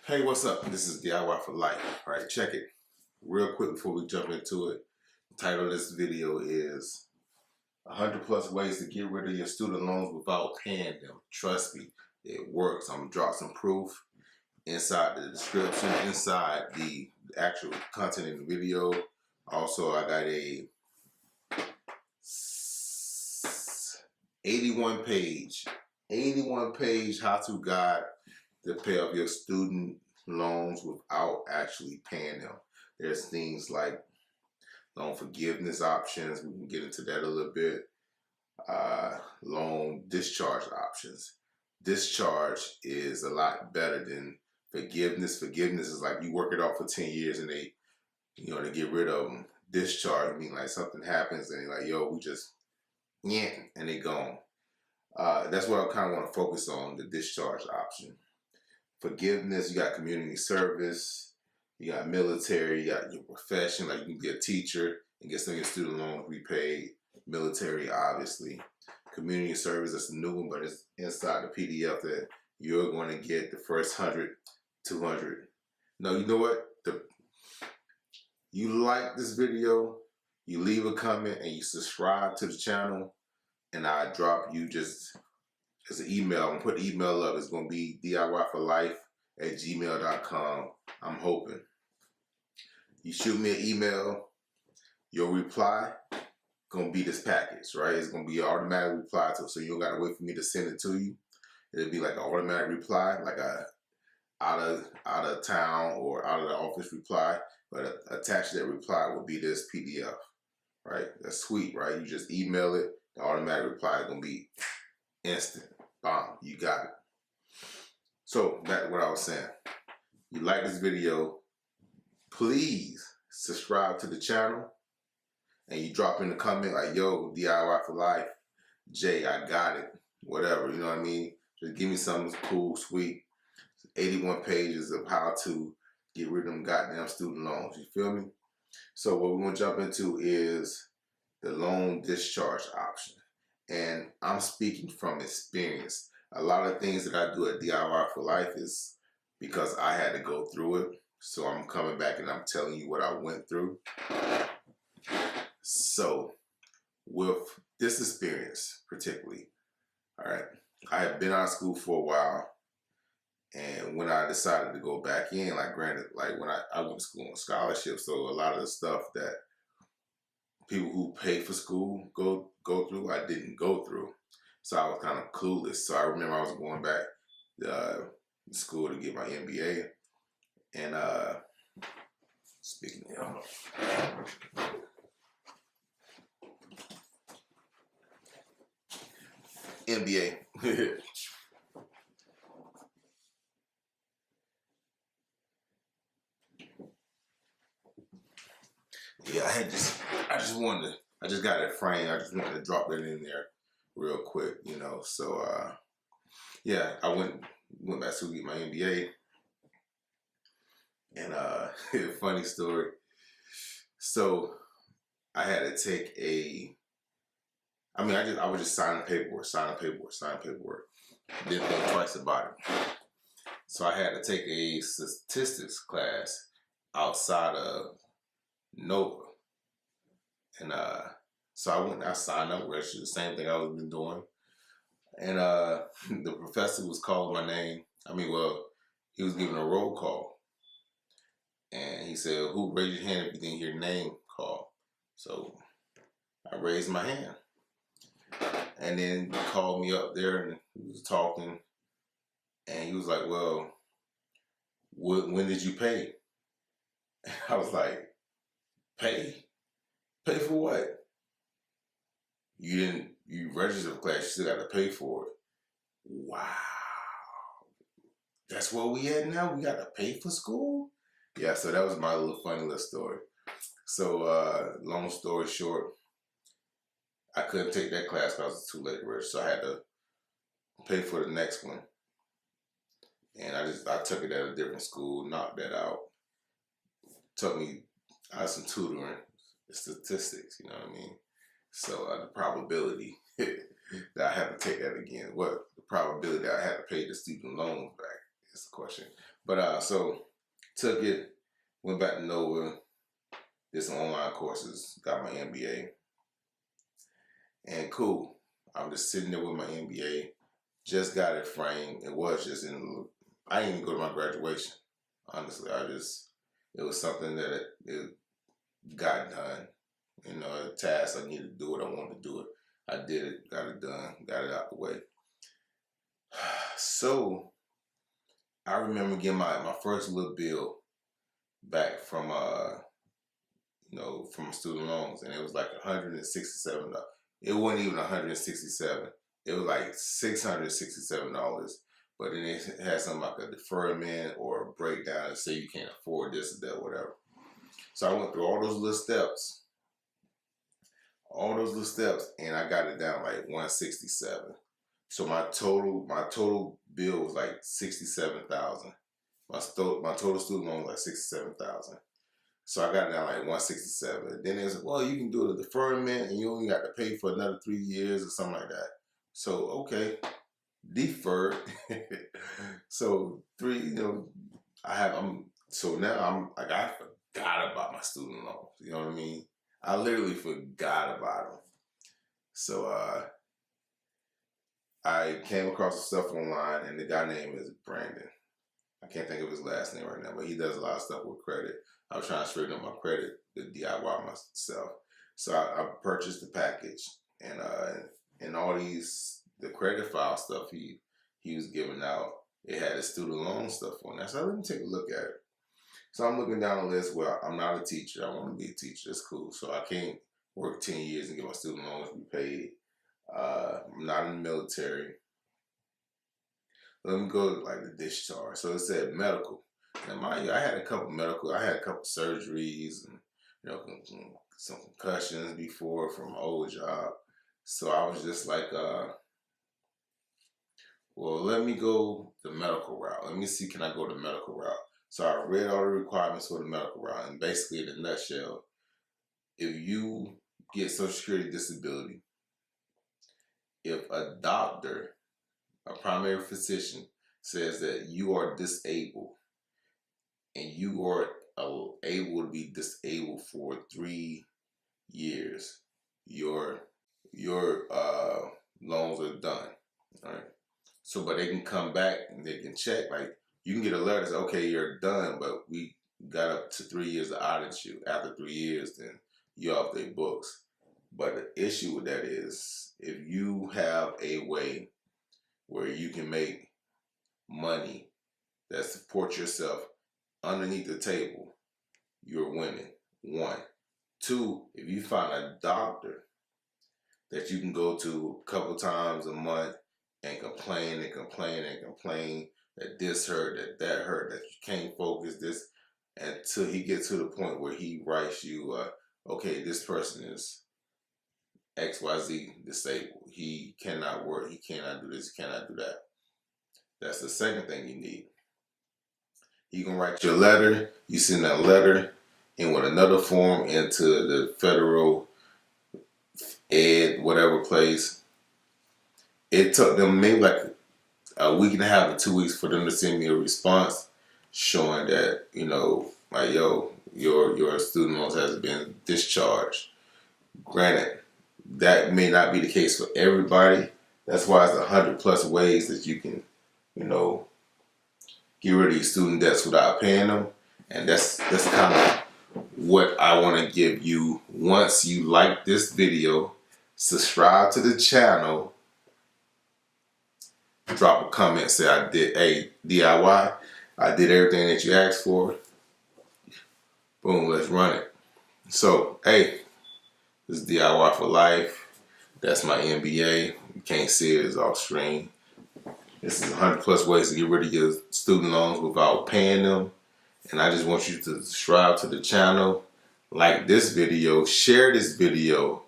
Hey, what's up? This is DIY for Life. All right, check it. Real quick before we jump into it. The title of this video is 100 plus ways to get rid of your student loans without paying them. Trust me, it works. I'm gonna drop some proof inside the description, inside the actual content in the video. Also, I got a 81 page how-to guide to pay off your student loans without actually paying them. There's things like loan forgiveness options. We can get into that a little bit. Loan discharge options. Discharge is a lot better than forgiveness. Forgiveness is like you work it off for 10 years and they get rid of them. Discharge, I mean, like something happens and they're like, yo, we just, yeah, and they gone. That's what I kind of want to focus on, the discharge option. Forgiveness, you got community service, you got military, you got your profession, like you can be a teacher and get some of your student loans repaid. Military, obviously. Community service, that's a new one, but it's inside the PDF that you're going to get the first 100, 200. No, you know what? You like this video, you leave a comment, and you subscribe to the channel, and I drop you just as an email. I'm going to put the email up. It's going to be DIYforlife@gmail.com. I'm hoping. You shoot me an email, your reply going to be this package, right? It's going to be an automatic reply to it, so you don't got to wait for me to send it to you. It'll be like an automatic reply, like a out of town or out of the office reply, but attached to that reply will be this PDF, right? That's sweet, right? You just email it, the automatic reply is going to be instant. Bomb, you got it. So back to what I was saying. You like this video, please subscribe to the channel, and you drop in the comment like, yo, DIY for life, Jay, I got it, whatever, you know what I mean? Just give me something cool, sweet. 81 pages of how to get rid of them goddamn student loans, you feel me? So what we're gonna jump into is the loan discharge option. And I'm speaking from experience. A lot of things that I do at DIY for Life is because I had to go through it. So I'm coming back and I'm telling you what I went through. So with this experience particularly, all right, I had been out of school for a while. And when I decided to go back in, like granted, like when I went to school on scholarship, so a lot of the stuff that people who pay for school go through, I didn't go through. So I was kind of clueless. So I remember I was going back to school to get my MBA. And speaking of MBA. Yeah, I just got it framed. I just wanted to drop that in there real quick, you know. So yeah, I went back to get my MBA. And funny story. So I had to take I was just signing paperwork. Didn't think twice about it. So I had to take a statistics class outside of Nova. And so I signed up, registered, the same thing I was been doing. And the professor was calling my name. He was giving a roll call. And he said, who raised your hand if you didn't hear your name called? So I raised my hand. And then he called me up there and he was talking. And he was like, well, when did you pay? I was like, pay? Pay for what? You registered for class, you still got to pay for it. Wow. That's where we at now? We got to pay for school? Yeah, so that was my funny little story. So long story short, I couldn't take that class because it was too late to register, so I had to pay for the next one. And I took it at a different school, knocked that out. I had some tutoring, statistics, you know what I mean? So the probability that I have to take that again, the probability that I had to pay the student loans back It's a question. But so took it, went back to Nova, did some online courses, got my MBA, and cool. I'm just sitting there with my MBA, just got it framed. It was just I didn't even go to my graduation. Honestly, it was something that it got done. You know, a task I needed to do it. I wanted to do it. I did it, got it done, got it out the way. So I remember getting my first little bill back from from student loans, and it was like $167. It wasn't even $167. It was like $667. But then it had something like a deferment or a breakdown and say you can't afford this or that, whatever. So I went through all those little steps, and I got it down like 167. So my total bill was like 67,000. My total student loan was like 67,000. So I got it down like 167. Then they was like, well, you can do the deferment and you only got to pay for another 3 years or something like that. So okay, deferred. So so now I'm like, I forgot about my student loans. You know what I mean? I literally forgot about them. So I came across some stuff online, and the guy name is Brandon. I can't think of his last name right now, but he does a lot of stuff with credit. I was trying to straighten up my credit, the DIY myself. So I purchased the package, and all the credit file stuff he was giving out, it had the student loan stuff on there. So let me take a look at it. So I'm looking down the list. Well, I'm not a teacher. I want to be a teacher. It's cool. So I can't work 10 years and get my student loans repaid. I'm not in the military. Let me go to like the discharge. So it said medical. Now mind you, I had a couple surgeries and some concussions before from my old job. So I was just like, well, let me go the medical route. Let me see, can I go the medical route? So I read all the requirements for the medical route, and basically in a nutshell, if you get Social Security disability, if a doctor, a primary physician, says that you are disabled and you are able to be disabled for 3 years, your loans are done. All right. So, but they can come back and they can check. Like, you can get a letter that says, okay, you're done, but we got up to 3 years to audit you. After 3 years, then you're off their books. But the issue with that is, if you have a way where you can make money that supports yourself underneath the table, you're winning. 1. 2, if you find a doctor that you can go to a couple times a month and complain that this hurt, that hurt, that you can't focus, this, until he gets to the point where he writes you, okay, this person is XYZ disabled. He cannot work, he cannot do this, he cannot do that. That's the second thing you need. He can write your letter, you send that letter in with another form into the federal ed, whatever place. It took them maybe like a week and a half to 2 weeks for them to send me a response showing that, like, yo, your student loans has been discharged. Granted, that may not be the case for everybody. That's why it's 100+ ways that you can, get rid of your student debts without paying them. And that's kind of what I want to give you. Once you like this video, subscribe to the channel, drop a comment, say I did DIY. I did everything that you asked for. Boom, let's run it. So, hey, this is DIY for life. That's my MBA. You can't see it, it's off screen. This is 100+ ways to get rid of your student loans without paying them. And I just want you to subscribe to the channel, like this video, share this video,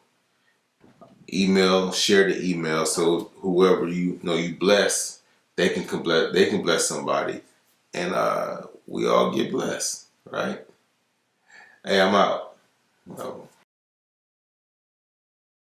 share the email, so whoever you bless, they can bless somebody, and we all get blessed, right? Hey, I'm out.